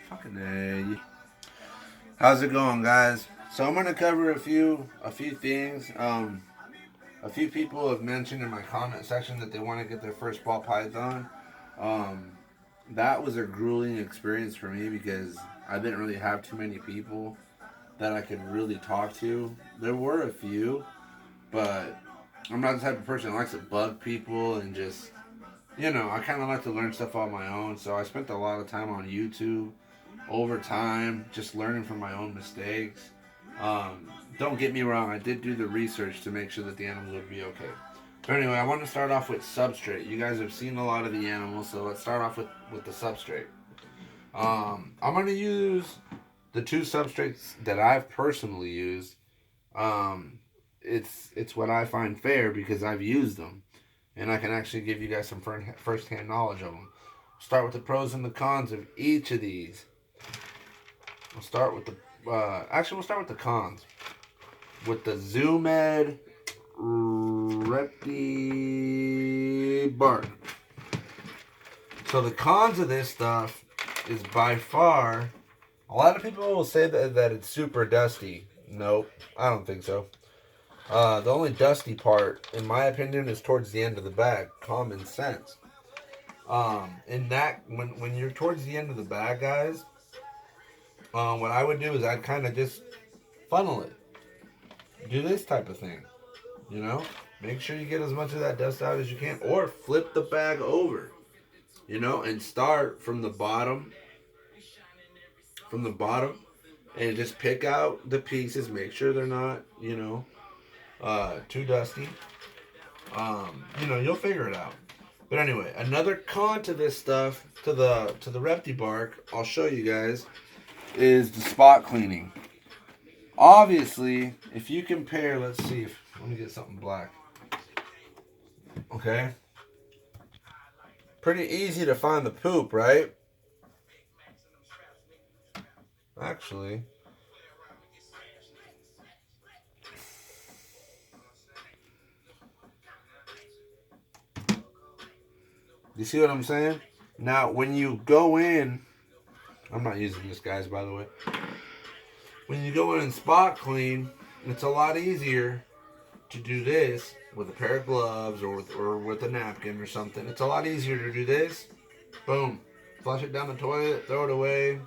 Fucking A. How's it going, guys? So I'm gonna cover a few things. A few people have mentioned in my comment section that they want to get their first ball python. Um, that was a grueling experience for me because I didn't really have too many people that I could really talk to. There were a few, but I'm not the type of person that likes to bug people and just, I kind of like to learn stuff on my own. So I spent a lot of time on YouTube over time, just learning from my own mistakes. Um, don't get me wrong, I did do the research to make sure that the animals would be okay. But anyway, I want to start off with substrate. You guys have seen a lot of the animals, so let's start off with the substrate. I'm going to use the two substrates that I've personally used. Um, it's what I find fair because I've used them, and I can actually give you guys some first-hand knowledge of them. Start with the pros and the cons of each of these. We'll start with the we'll start with the cons. With the Zoomed Repti Bark. So the cons of this stuff is by far, a lot of people will say that it's super dusty. Nope, I don't think so. The only dusty part, in my opinion, is towards the end of the bag. Common sense. In that, when you're towards the end of the bag, guys, what I would do is I'd kind of just funnel it. Do this type of thing. You know, make sure you get as much of that dust out as you can, or flip the bag over. And start from the bottom, and just pick out the pieces. Make sure they're not, too dusty. You'll figure it out. But anyway, another con to this stuff, to the Repti bark, I'll show you guys, is the spot cleaning. Obviously, if you compare, let's see if let me get something black. Okay, pretty easy to find the poop, right? Actually, you see what I'm saying? Now, when you go in, I'm not using this, guys, by the way. When you go in and spot clean, it's a lot easier to do this with a pair of gloves or with a napkin or something. It's a lot easier to do this. Boom. Flush it down the toilet, throw it away,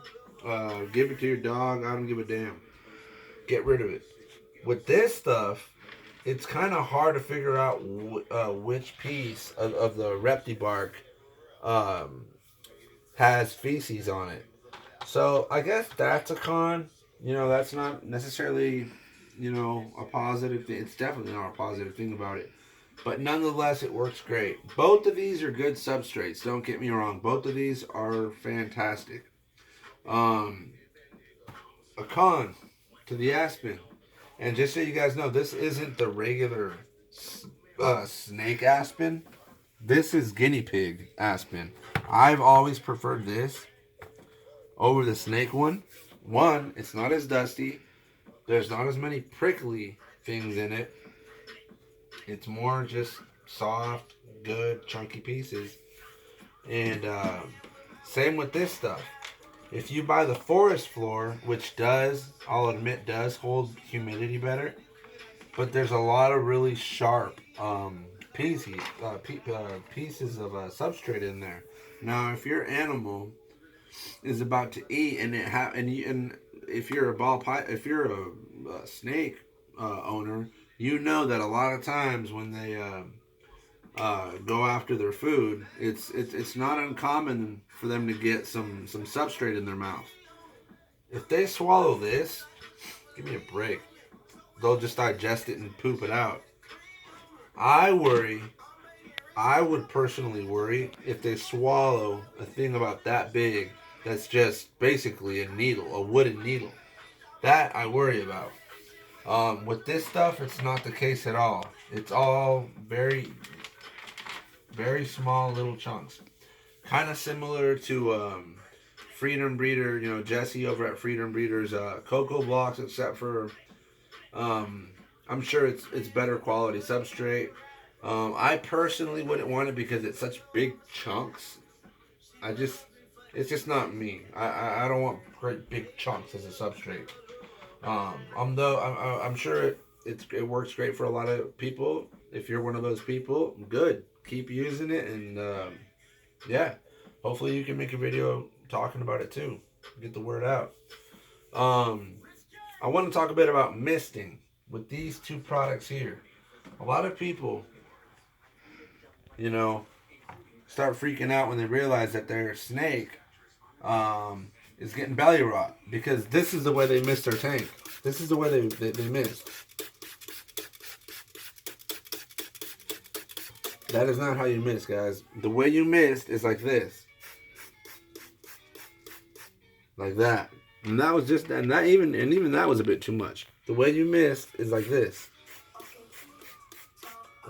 give it to your dog. I don't give a damn. Get rid of it. With this stuff, it's kind of hard to figure out which piece of the Repti bark um, has feces on it. So I guess that's a con. That's not necessarily, a positive thing. It's definitely not a positive thing about it. But nonetheless, it works great. Both of these are good substrates. Don't get me wrong. Both of these are fantastic. Um, a con to the Aspen. And just so you guys know, this isn't the regular snake aspen. This is guinea pig aspen. I've always preferred this over the snake one. One, it's not as dusty. There's not as many prickly things in it. It's more just soft, good, chunky pieces. And same with this stuff. If you buy the forest floor, which I'll admit, does hold humidity better, but there's a lot of really sharp pieces of substrate in there. Now, if your animal is about to eat and if you're if you're a snake owner, you know that a lot of times when they go after their food, it's not uncommon for them to get some substrate in their mouth. If they swallow this, give me a break. They'll just digest it and poop it out. I worry. I would personally worry if they swallow a thing about that big that's just basically a needle, a wooden needle. That I worry about. With this stuff, it's not the case at all. It's all very, very small little chunks. Kind of similar to Freedom Breeder, Jesse over at Freedom Breeder's cocoa blocks, except for um, I'm sure it's better quality substrate. I personally wouldn't want it because it's such big chunks. I just It's just not me. I don't want great big chunks as a substrate. I'm sure it works great for a lot of people. If you're one of those people, good. Keep using it, and yeah, hopefully you can make a video talking about it too. Get the word out. Um, I want to talk a bit about misting with these two products here. A lot of people, you know, start freaking out when they realize that their snake is getting belly rot because this is the way they missed their tank. This is the way they missed. That is not how you miss, guys. The way you missed is like this. Like that. And that was just, and even that was a bit too much. The way you missed is like this.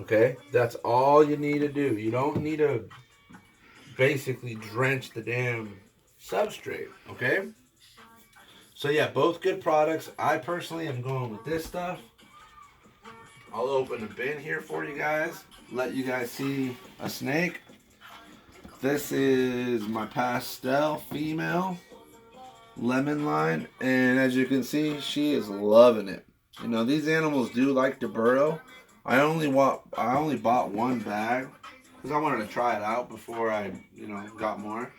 Okay? That's all you need to do. You don't need to basically drench the damn substrate. Okay? So yeah, both good products. I personally am going with this stuff. I'll open a bin here for you guys. Let you guys see a snake. This is my pastel female lemon line, and as you can see, she is loving it. You know, these animals do like to burrow. I only bought one bag because I wanted to try it out before I, got more.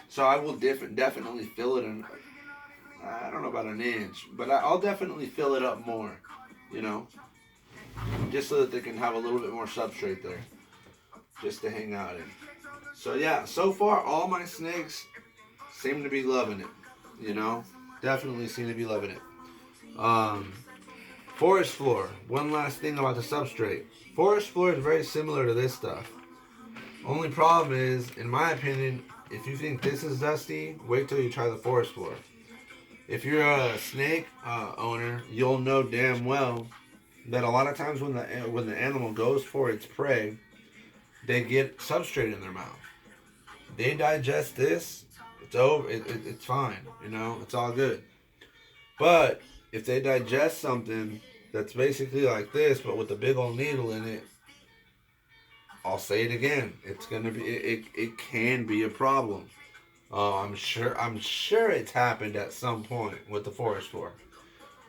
So I will definitely fill it in. I don't know about an inch, but I'll definitely fill it up more. Just so that they can have a little bit more substrate there, just to hang out in. So yeah, so far all my snakes seem to be loving it. Definitely seem to be loving it. Forest floor. One last thing about the substrate. Forest floor is very similar to this stuff. Only problem is, in my opinion, if you think this is dusty, wait till you try the forest floor. If you're a snake owner, you'll know damn well that a lot of times when the animal goes for its prey, they get substrate in their mouth. They digest this, it's over. It's fine. It's all good. But if they digest something that's basically like this, but with a big old needle in it, I'll say it again. It's gonna be. It can be a problem. I'm sure it's happened at some point with the forest floor.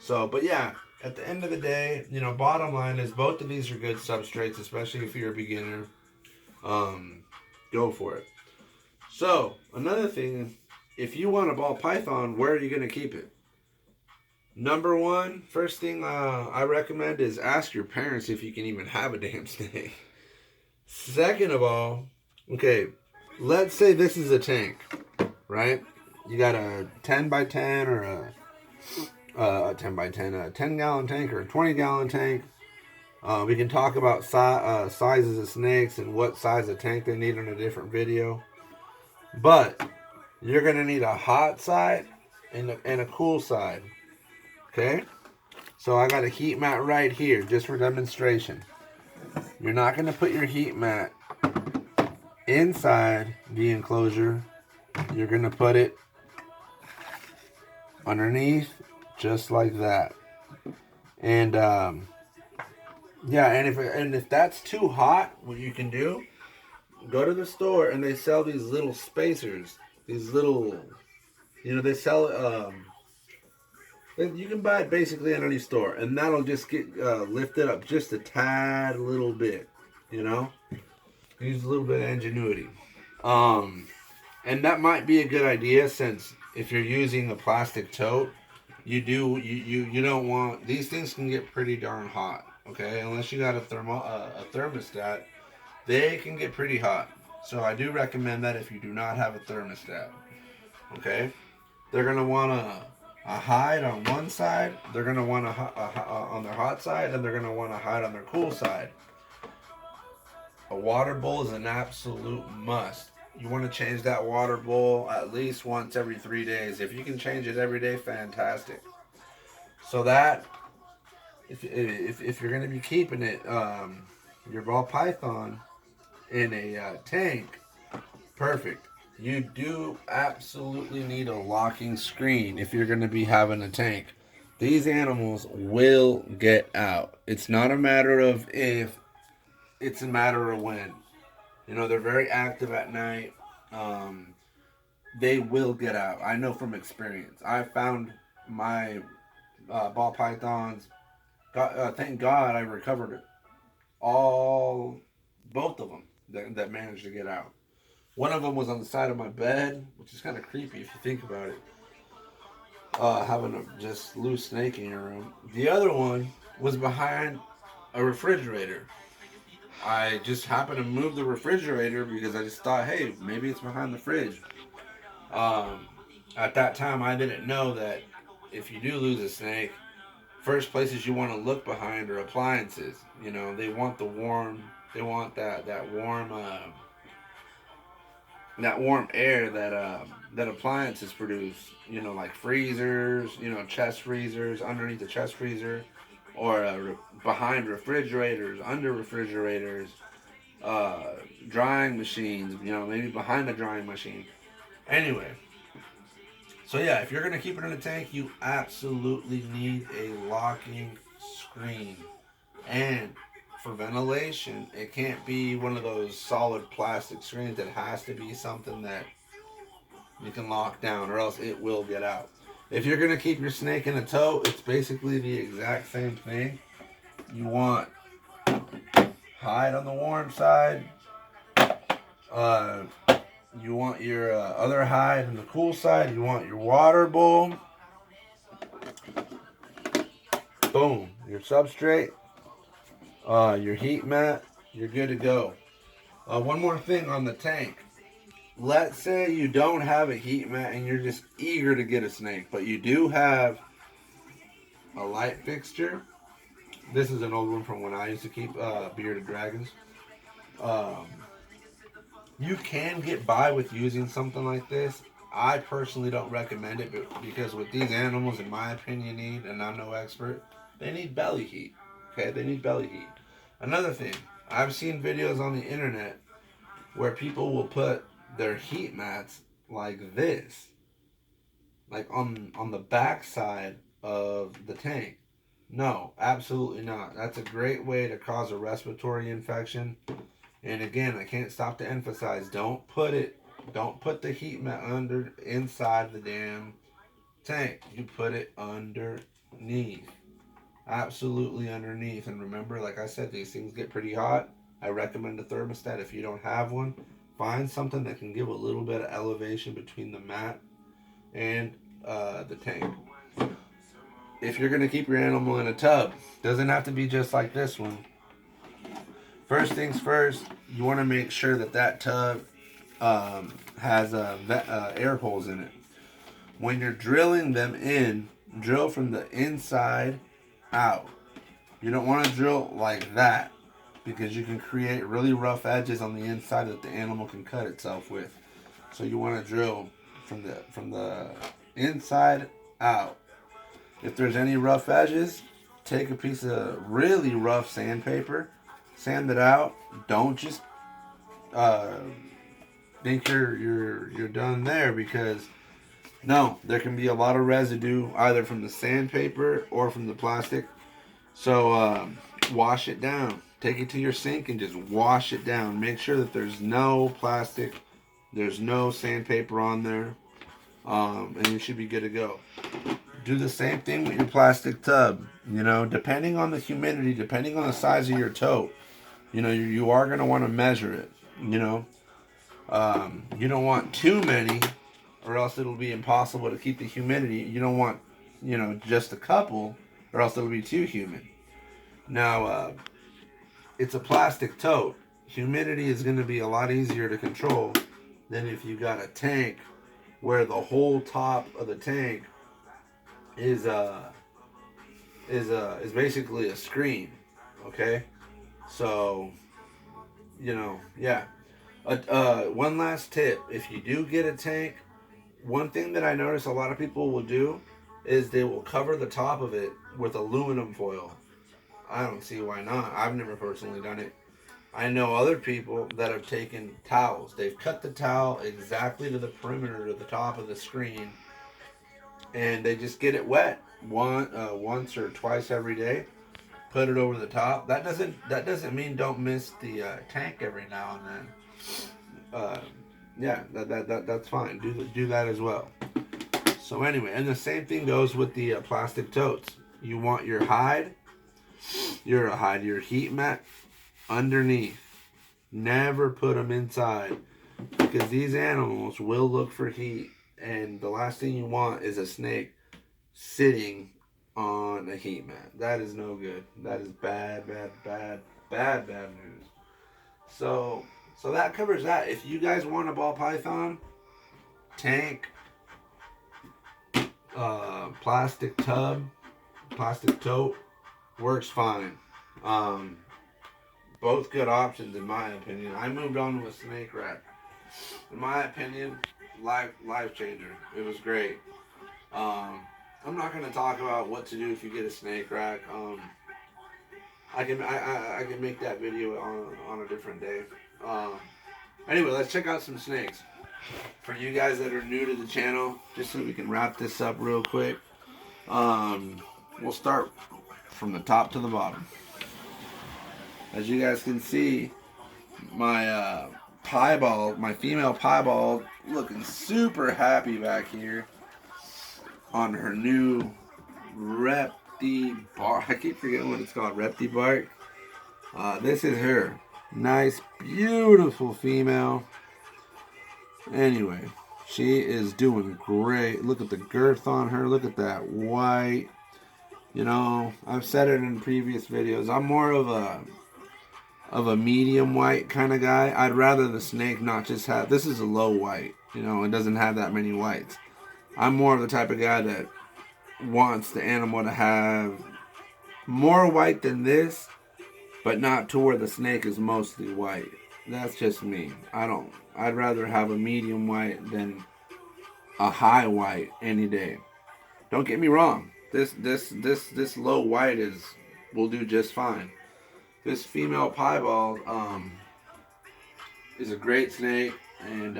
So, but yeah, at the end of the day, bottom line is both of these are good substrates, especially if you're a beginner. Go for it. So, another thing, if you want a ball python, where are you going to keep it? Number one, first thing I recommend is ask your parents if you can even have a damn snake. Second of all, okay, let's say this is a tank, right? You got a 10 by 10 or a 10 by 10, a 10 gallon tank or a 20 gallon tank. We can talk about sizes of snakes and what size of tank they need in a different video. But you're going to need a hot side and a cool side. Okay? So I got a heat mat right here just for demonstration. You're not going to put your heat mat inside the enclosure. You're going to put it underneath just like that. And yeah, and if that's too hot, what you can do, go to the store and they sell these little spacers. These little, they sell you can buy it basically in any store, and that'll just get lifted up just a tad little bit. Use a little bit of ingenuity. And that might be a good idea, since if you're using a plastic tote, you don't want, these things can get pretty darn hot. Okay, unless you got a thermostat, they can get pretty hot. So I do recommend that if you do not have a thermostat. Okay, they're gonna want a hide on one side. They're gonna want on their hot side, and they're gonna want to hide on their cool side. A water bowl is an absolute must. You want to change that water bowl at least once every 3 days. If you can change it every day, fantastic. So that, if you're going to be keeping it, your ball python in a tank, perfect. You do absolutely need a locking screen if you're going to be having a tank. These animals will get out. It's not a matter of if, it's a matter of when. They're very active at night. they will get out. I know from experience. I found my ball pythons. Thank God I recovered all, both of them that managed to get out. One of them was on the side of my bed, which is kind of creepy if you think about it. Having a just loose snake in your room. The other one was behind a refrigerator. I just happened to move the refrigerator because I just thought, hey, maybe it's behind the fridge. Um, at that time, I didn't know that if you do lose a snake, first places you want to look behind are appliances. You know, they want the warm, they want that warm air that appliances produce. You know, like freezers, you know, chest freezers underneath the chest freezer, or behind refrigerators, under refrigerators, drying machines. You know, maybe behind the drying machine. Anyway, so yeah, if you're gonna keep it in a tank, you absolutely need a locking screen. And for ventilation, it can't be one of those solid plastic screens. It has to be something that you can lock down, or else it will get out. If you're gonna keep your snake in a tote, it's basically the exact same thing. You want hide on the warm side. Uh, you want your other hide on the cool side. You want your water bowl. Boom. Your substrate. Your heat mat. You're good to go. One more thing on the tank. Let's say you don't have a heat mat and you're just eager to get a snake, but you do have a light fixture. This is an old one from when I used to keep bearded dragons. Um, you can get by with using something like this. I personally don't recommend it because with these animals, in my opinion, need, and I'm no expert, they need belly heat. Okay, they need belly heat. Another thing, I've seen videos on the internet where people will put their heat mats like this, like on the back side of the tank. No, absolutely not. That's a great way to cause a respiratory infection. And again, I can't stop to emphasize, don't put the heat mat under inside the damn tank. You put it underneath. Absolutely underneath. And remember, like I said, these things get pretty hot. I recommend a thermostat. If you don't have one, find something that can give a little bit of elevation between the mat and the tank. If you're going to keep your animal in a tub, doesn't have to be just like this one. First things first, you want to make sure that tub has air holes in it. When you're drilling them in, drill from the inside out. You don't want to drill like that because you can create really rough edges on the inside that the animal can cut itself with. So you want to drill from the inside out. If there's any rough edges, take a piece of really rough sandpaper, sand it out. Don't just uh, think you're done there, because no, there can be a lot of residue either from the sandpaper or from the plastic. So wash it down. Take it to your sink and just wash it down. Make sure that there's no plastic, there's no sandpaper on there, and you should be good to go. Do the same thing with your plastic tub. You know, depending on the humidity, depending on the size of your tote, you know, you are going to want to measure it. You know, you don't want too many, or else it'll be impossible to keep the humidity. You don't want, you know, just a couple, or else it'll be too humid. Now, it's a plastic tote. Humidity is going to be a lot easier to control than if you got a tank where the whole top of the tank is basically a screen. Okay, so you know, yeah. One last tip: if you do get a tank, one thing that I notice a lot of people will do is they will cover the top of it with aluminum foil. I don't see why not. I've never personally done it. I know other people that have taken towels. They've cut the towel exactly to the perimeter of the top of the screen, and they just get it wet once or twice every day. Put it over the top. That doesn't mean don't miss the tank every now and then. yeah, that's fine. Do that as well. So anyway, and the same thing goes with the plastic totes. You want your heat mat underneath. Never put them inside because these animals will look for heat, and the last thing you want is a snake sitting on a heat mat. That is no good. That is bad, bad, bad, bad, bad news. So that covers that. If you guys want a ball python, tank, plastic tub, plastic tote, works fine. Um, both good options in my opinion. I moved on to a snake rack. In my opinion, life changer. It was great. Um, I'm not going to talk about what to do if you get a snake rack. I can make that video on a different day. Um, anyway, let's check out some snakes. For you guys that are new to the channel, just so we can wrap this up real quick, we'll start from the top to the bottom. As you guys can see, my piebald, my female piebald, looking super happy back here on her new Repti bark. I keep forgetting what it's called, Repti bark. This is her. Nice, beautiful female. Anyway, she is doing great. Look at the girth on her. Look at that white. You know, I've said it in previous videos. I'm more of a medium white kind of guy. I'd rather the snake not just have. This is a low white. You know, it doesn't have that many whites. I'm more of the type of guy that wants the animal to have more white than this, but not to where the snake is mostly white. That's just me. I'd rather have a medium white than a high white any day. Don't get me wrong. This low white will do just fine. This female piebald is a great snake, and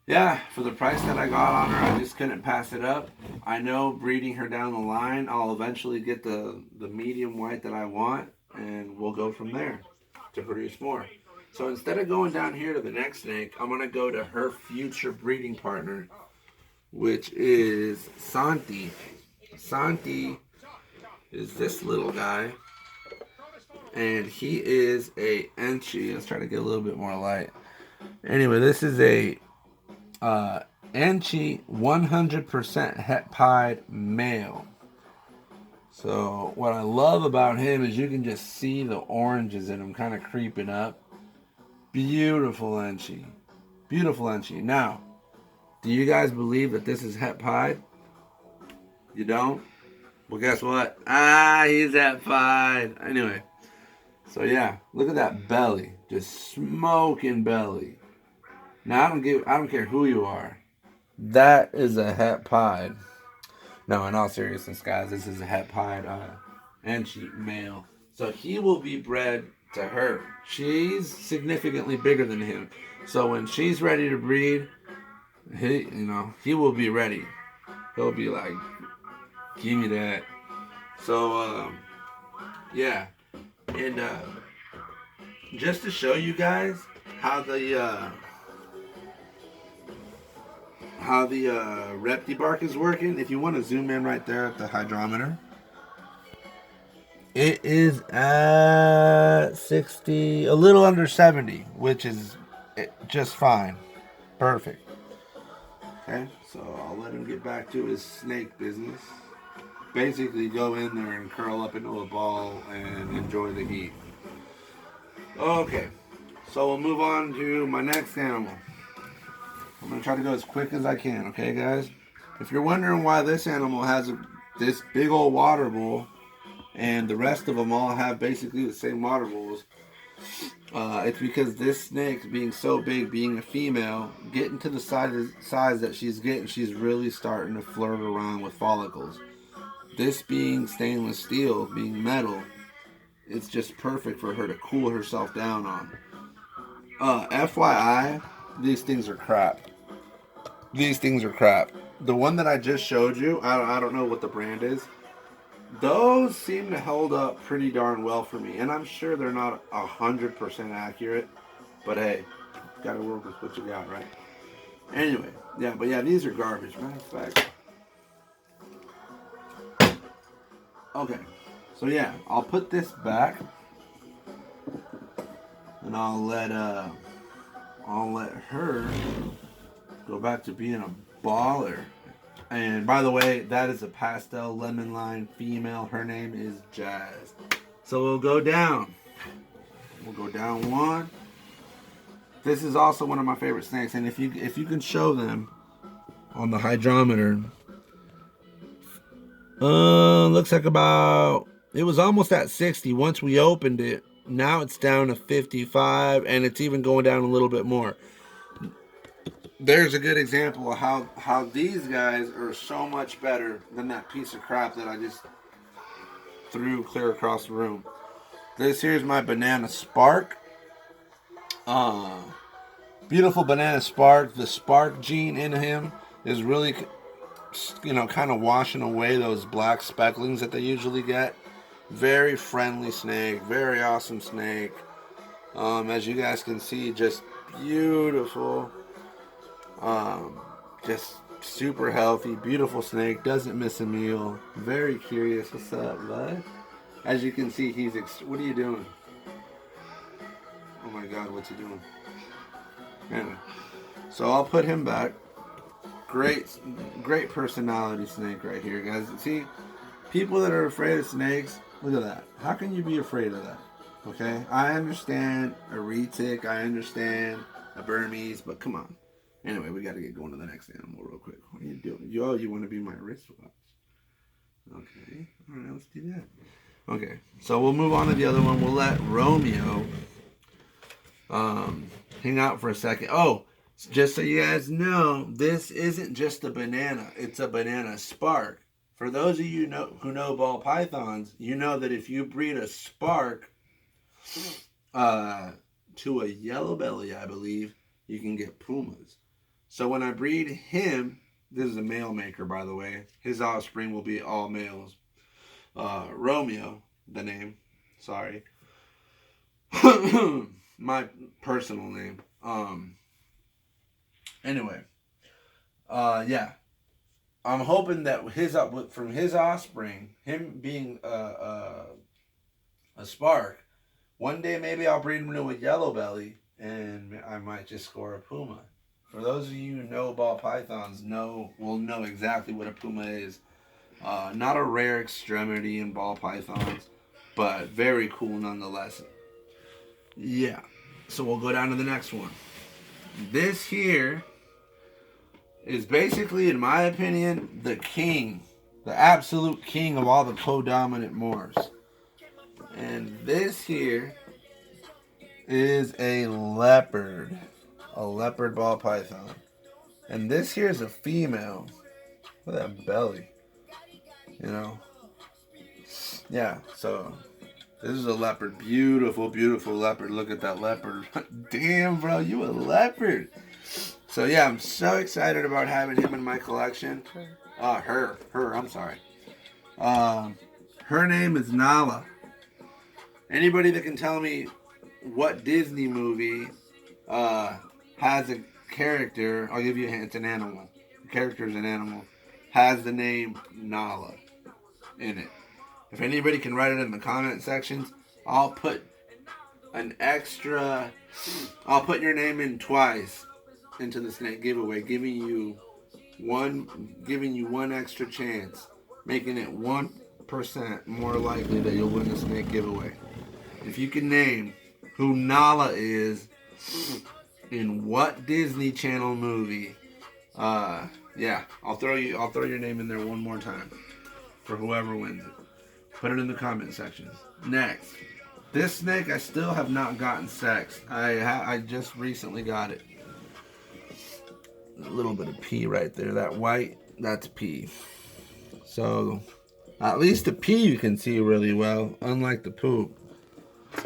yeah, for the price that I got on her, I just couldn't pass it up. I know breeding her down the line, I'll eventually get the medium white that I want, and we'll go from there to produce more. So instead of going down here to the next snake, I'm going to go to her future breeding partner, which is Santi. Santi is this little guy, and he is a Enchi. Let's try to get a little bit more light. Anyway, this is a Enchi 100% het pied male. So what I love about him is you can just see the oranges in him kind of creeping up. Beautiful Enchi. Beautiful Enchi. Now, do you guys believe that this is het pied? You don't? Well, guess what? He's het pied. Anyway, so yeah, look at that belly. Just smoking belly. Now, I don't care who you are. That is a het pied. No, in all seriousness, guys, this is a het pied Enchi male. So he will be bred to her. She's significantly bigger than him. So when she's ready to breed, he will be ready. He'll be like, give me that. So, yeah. And just to show you guys how the Repti bark is working, if you want to zoom in right there at the hydrometer, it is at 60, a little under 70, which is just fine. Perfect. Okay, so I'll let him get back to his snake business. Basically, go in there and curl up into a ball and enjoy the heat. Okay, so we'll move on to my next animal. I'm going to try to go as quick as I can, okay, guys? If you're wondering why this animal has this big old water bowl and the rest of them all have basically the same water bowls, it's because this snake, being so big, being a female, getting to the size that she's getting, she's really starting to flirt around with follicles. This being stainless steel, being metal, it's just perfect for her to cool herself down on. FYI, these things are crap. These things are crap. The one that I just showed you, I don't know what the brand is. Those seem to hold up pretty darn well for me. And I'm sure they're not 100% accurate. But hey, Got to work with what you got, right? Anyway, yeah, but yeah, these are garbage. Matter of fact. Okay, so yeah, I'll put this back, and I'll let her go back to being a baller. And by the way, that is a pastel lemon line female. Her name is Jazz. So we'll go down. We'll go down one. This is also one of my favorite snakes, and if you can show them on the hydrometer, looks like about, it was almost at 60 once we opened it. Now it's down to 55, and it's even going down a little bit more. There's a good example of how these guys are so much better than that piece of crap that I just threw clear across the room. This here's my banana spark. Beautiful banana spark. The spark gene in him is really, kind of washing away those black specklings that they usually get. Very friendly snake. Very awesome snake. As you guys can see, just beautiful. Just super healthy. Beautiful snake. Doesn't miss a meal. Very curious. What's up, bud? As you can see, he's... what are you doing? Oh my God, what's he doing? Anyway, so I'll put him back. Great personality snake right here, guys. See, people that are afraid of snakes, look at that. How can you be afraid of that? Okay, I understand a retic, I understand a Burmese, but come on. Anyway, we got to get going to the next animal real quick. What are you doing? You want to be my wristwatch? Okay, all right, let's do that. Okay, so we'll move on to the other one. We'll let Romeo hang out for a second. Oh, just so you guys know, this isn't just a banana. It's a banana spark. For those of you who know ball pythons, you know that if you breed a spark to a yellow belly, I believe, you can get pumas. So when I breed him, this is a male maker, by the way. His offspring will be all males. Romeo, the name. Sorry. My personal name. Anyway. Yeah. I'm hoping that from his offspring, him being a spark, one day maybe I'll breed him to a yellow belly, and I might just score a puma. For those of you who know ball pythons, will know exactly what a puma is. Not a rare extremity in ball pythons, but very cool nonetheless. Yeah. So we'll go down to the next one. This here is basically, in my opinion, the king. The absolute king of all the co-dominant Moors. And this here is a leopard. A leopard ball python. And this here is a female. Look at that belly. Yeah, so this is a leopard. Beautiful, beautiful leopard. Look at that leopard. Damn, bro, you a leopard. So yeah, I'm so excited about having him in my collection. I'm sorry. Her name is Nala. Anybody that can tell me what Disney movie has a character, I'll give you a hint, it's an animal. The character is an animal. Has the name Nala in it. If anybody can write it in the comment sections, I'll put your name in twice into the snake giveaway, giving you one extra chance, making it 1% more likely that you'll win the snake giveaway. If you can name who Nala is in what Disney Channel movie, yeah, I'll throw your name in there one more time for whoever wins it. Put it in the comment section. Next, this snake I still have not gotten sexed. I just recently got it. A little bit of pee right there. That white, that's pee. So at least the pee you can see really well, unlike the poop.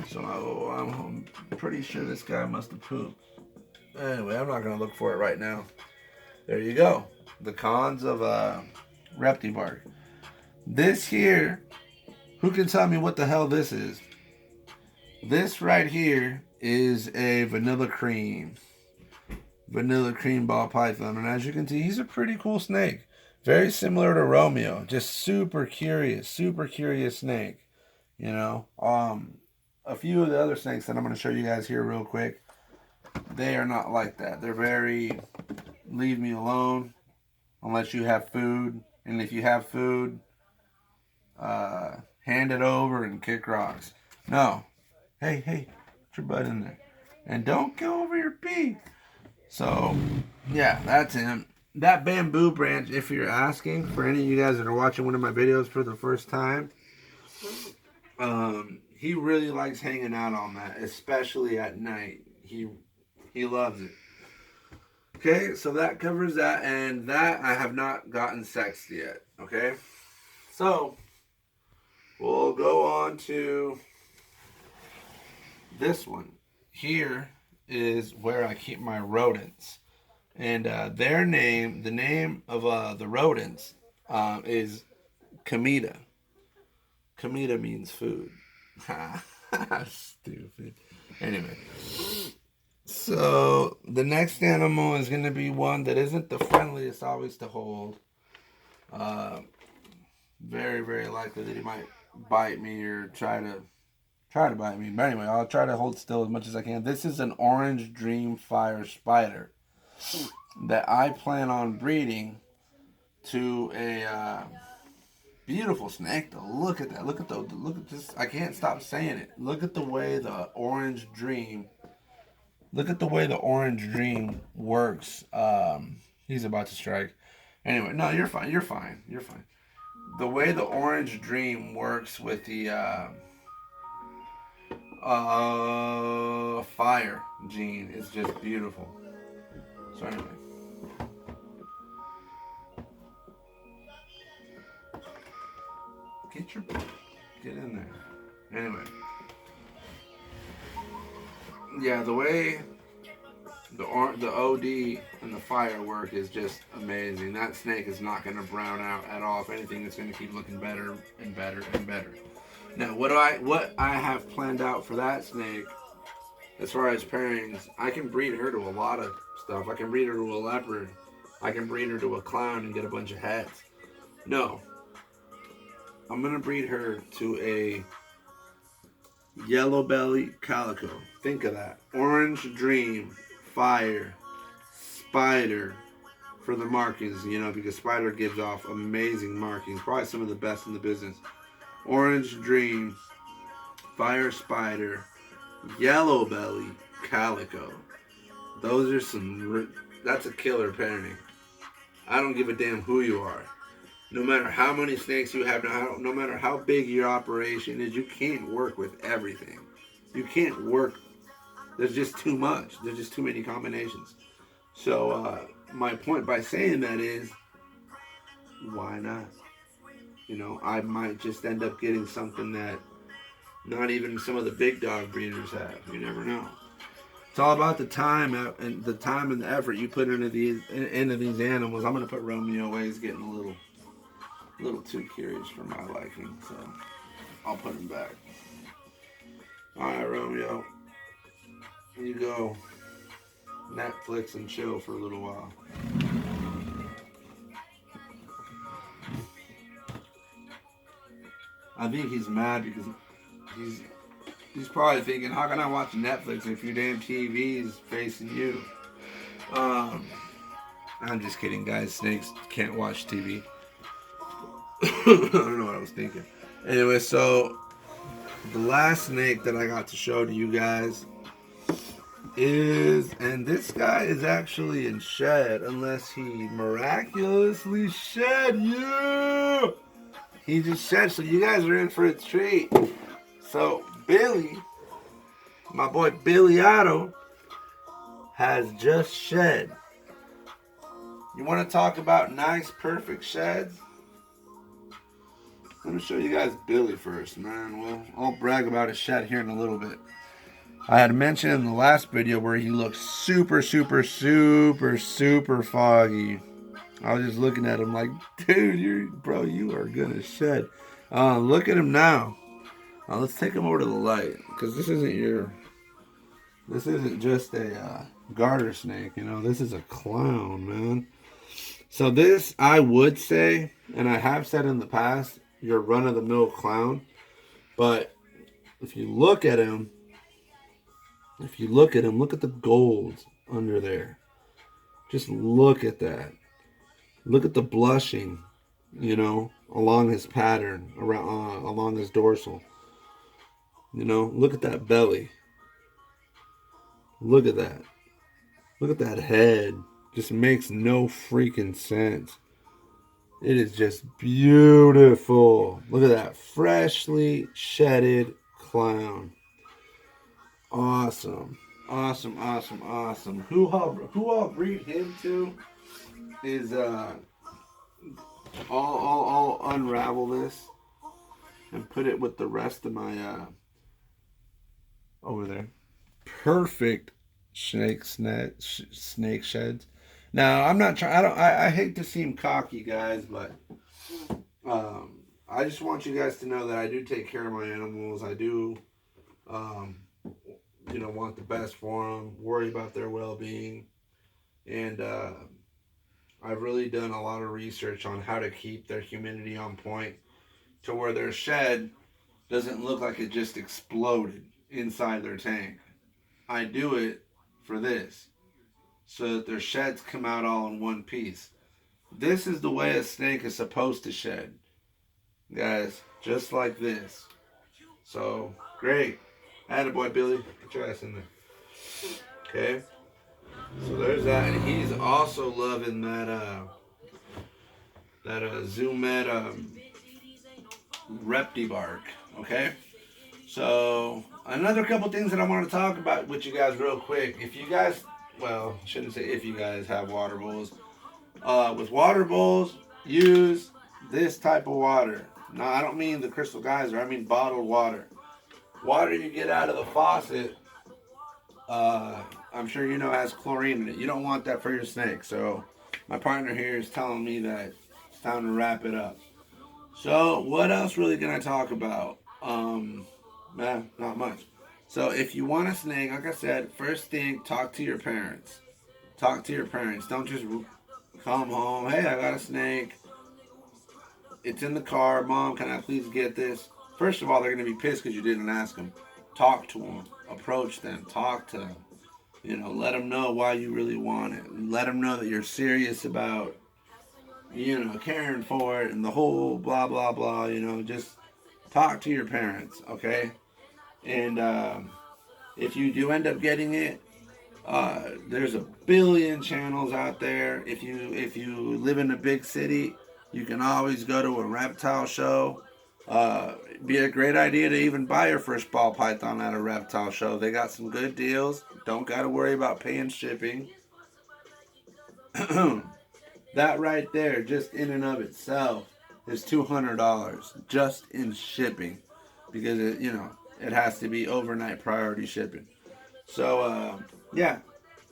So I'm pretty sure this guy must have pooped. Anyway, I'm not gonna look for it right now. There you go. The cons of Reptibark. This here, who can tell me what the hell this is? This right here is a vanilla cream. vanilla cream ball python. And as you can see, he's a pretty cool snake. Very similar to Romeo. Just super curious snake. You know, a few of the other snakes that I'm going to show you guys here real quick, they are not like that. They're very, leave me alone unless you have food. And if you have food, hand it over and kick rocks. No. Hey, put your butt in there. And don't go over your pee. So, yeah, that's him. That bamboo branch, if you're asking, for any of you guys that are watching one of my videos for the first time, he really likes hanging out on that, especially at night. He loves it. Okay, so that covers that, and that I have not gotten sexed yet. Okay, so we'll go on to this one. Here is where I keep my rodents, and the name of the rodents is Kamita. Kamita means food. Stupid. Anyway, so the next animal is going to be one that isn't the friendliest always to hold. Very, very likely that he might bite me or try to bite me. But anyway, I'll try to hold still as much as I can. This is an orange dream fire spider that I plan on breeding to a beautiful snake. Though, look at that. Look at this. I can't stop saying it. Look at the way the orange dream. Look at the way the orange dream works. He's about to strike. Anyway, no, you're fine. You're fine. You're fine. The way the orange dream works with the fire gene is just beautiful. So anyway. Get in there. Anyway. Yeah, the way the OD and the fire work is just amazing. That snake is not going to brown out at all. If anything, it's going to keep looking better and better and better. Now, what I have planned out for that snake, as far as pairings, I can breed her to a lot of stuff. I can breed her to a leopard. I can breed her to a clown and get a bunch of heads. No. I'm going to breed her to a yellow belly calico. Think of that. Orange dream, fire, spider for the markings, you know, because spider gives off amazing markings. Probably some of the best in the business. Orange dream, fire spider, yellow belly, calico. Those are some, that's a killer pairing. I don't give a damn who you are. No matter how many snakes you have, no matter how big your operation is, you can't work with everything. You can't work. There's just too much. There's just too many combinations. So my point by saying that is, why not? You know, I might just end up getting something that not even some of the big dog breeders have. You never know. It's all about the time and the effort you put into these animals. I'm gonna put Romeo away. He's getting a little too curious for my liking, so I'll put him back. Alright, Romeo, you go Netflix and chill for a little while. I think he's mad because he's probably thinking, how can I watch Netflix if your damn TV's facing you? I'm just kidding, guys. Snakes can't watch TV. I don't know what I was thinking. Anyway, so the last snake that I got to show to you guys is, and this guy is actually in shed, unless he miraculously shed you. He just shed, so you guys are in for a treat. So Billy, my boy Billy Otto, has just shed. You want to talk about nice, perfect sheds? Let me show you guys Billy first, man. Well, I'll brag about his shed here in a little bit. I had mentioned in the last video where he looked super, super, super, super foggy. I was just looking at him like, dude, you are gonna shed. Look at him now. Let's take him over to the light, because this isn't just a garter snake. You know, this is a clown, man. So this, I would say, and I have said in the past, your run-of-the-mill clown. But if you look at him, look at the gold under there. Just look at that. Look at the blushing, you know, along his pattern, around along his dorsal. You know, look at that belly. Look at that. Look at that head. Just makes no freaking sense. It is just beautiful. Look at that freshly shedded clown. Awesome. Awesome, awesome, awesome. Who I'll breed him to is I'll unravel this and put it with the rest of my over there. Perfect snake sheds. Now I'm not trying. I hate to seem cocky, guys, but I just want you guys to know that I do take care of my animals. I do, you know, want the best for them. Worry about their well-being, and I've really done a lot of research on how to keep their humidity on point to where their shed doesn't look like it just exploded inside their tank. I do it for this, so that their sheds come out all in one piece. This is the way a snake is supposed to shed, guys, just like this. So, great. Attaboy, Billy. Get your ass in there. Okay. So there's that, and he's also loving that Zoomed Reptibark. Okay. So another couple things that I want to talk about with you guys real quick. If you guys, well, I shouldn't say if you guys have water bowls. With water bowls, use this type of water. Now I don't mean the crystal geyser. I mean bottled water. Water you get out of the faucet. I'm sure you know has chlorine in it. You don't want that for your snake. So my partner here is telling me that it's time to wrap it up. So what else really can I talk about? Not much. So if you want a snake, like I said, first thing, talk to your parents. Talk to your parents. Don't just come home. Hey, I got a snake. It's in the car. Mom, can I please get this? First of all, they're going to be pissed because you didn't ask them. Talk to them. Approach them. Talk to them. You know, let them know why you really want it. Let them know that you're serious about, you know, caring for it and the whole blah, blah, blah. You know, just talk to your parents, okay? And if you do end up getting it, there's a billion channels out there. If you live in a big city, you can always go to a reptile show. Be a great idea to even buy your first ball python at a reptile show. They got some good deals. Don't got to worry about paying shipping. That right there, just in and of itself, is $200 just in shipping, because it has to be overnight priority shipping. So yeah,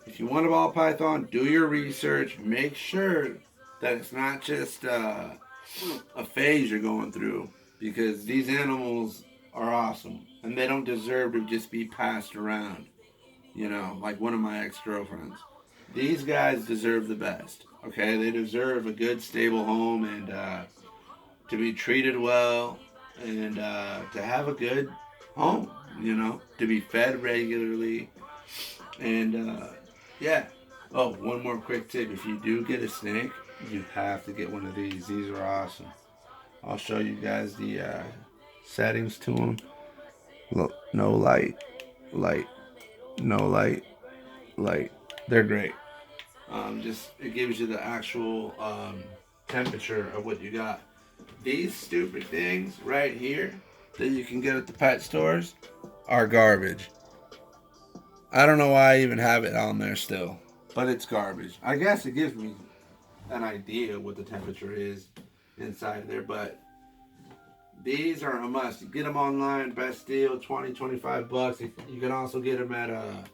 if you want a ball python, do your research. Make sure that it's not just a phase you're going through, because these animals are awesome and they don't deserve to just be passed around. You know, like one of my ex-girlfriends. These guys deserve the best. Okay, they deserve a good, stable home, and to be treated well, and to have a good home. You know, to be fed regularly, and yeah. Oh, one more quick tip: if you do get a snake, you have to get one of these. These are awesome. I'll show you guys the settings to them. Look, no light, light, no light, light. They're great. Just it gives you the actual temperature of what you got. These stupid things right here that you can get at the pet stores are garbage. I don't know why I even have it on there still, but it's garbage. I guess it gives me an idea what the temperature is inside there, but these are a must. You get them online, best deal, 20, 25 bucks. You can also get them at a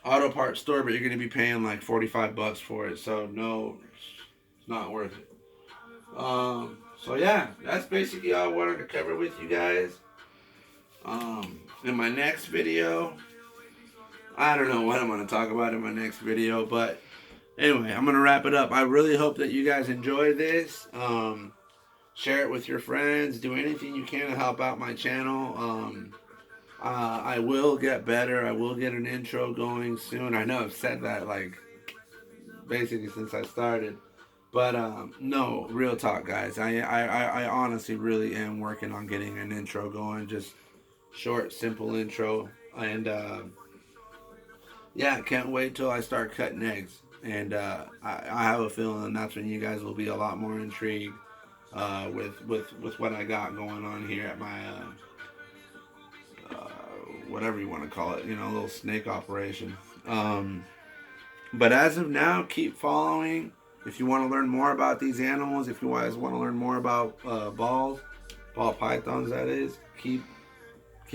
auto parts store, but you're going to be paying like 45 bucks for it. So no, it's not worth it. So yeah, that's basically all I wanted to cover with you guys. In my next video, I don't know what I'm going to talk about in my next video, but anyway, I'm going to wrap it up. I really hope that you guys enjoy this. Share it with your friends. Do anything you can to help out my channel. I will get better. I will get an intro going soon. I know I've said that like basically since I started. But no, real talk, guys. I honestly really am working on getting an intro going. Just short, simple intro. And yeah, can't wait till I start cutting eggs. And I have a feeling that's when you guys will be a lot more intrigued with what I got going on here at my uh, whatever you want to call it, little snake operation. But as of now, keep following. If you want to learn more about these animals, if you guys want to learn more about ball pythons, that is, keep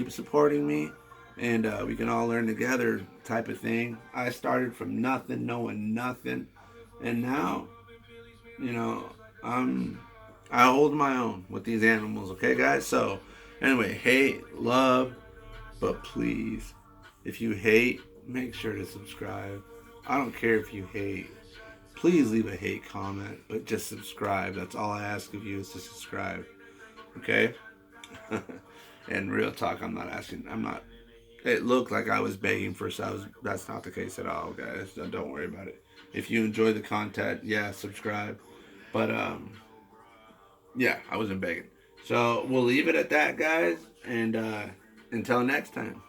supporting me, and we can all learn together, type of thing. I started from nothing, knowing nothing, and now, you know, I hold my own with these animals. Okay, guys. So, anyway, hate, love, but please, if you hate, make sure to subscribe. I don't care if you hate. Please leave a hate comment, but just subscribe. That's all I ask of you is to subscribe. Okay? And real talk, I'm not asking. I'm not. It looked like I was begging for subs. That's not the case at all, guys. Don't worry about it. If you enjoy the content, yeah, subscribe. But yeah, I wasn't begging. So we'll leave it at that, guys. And until next time.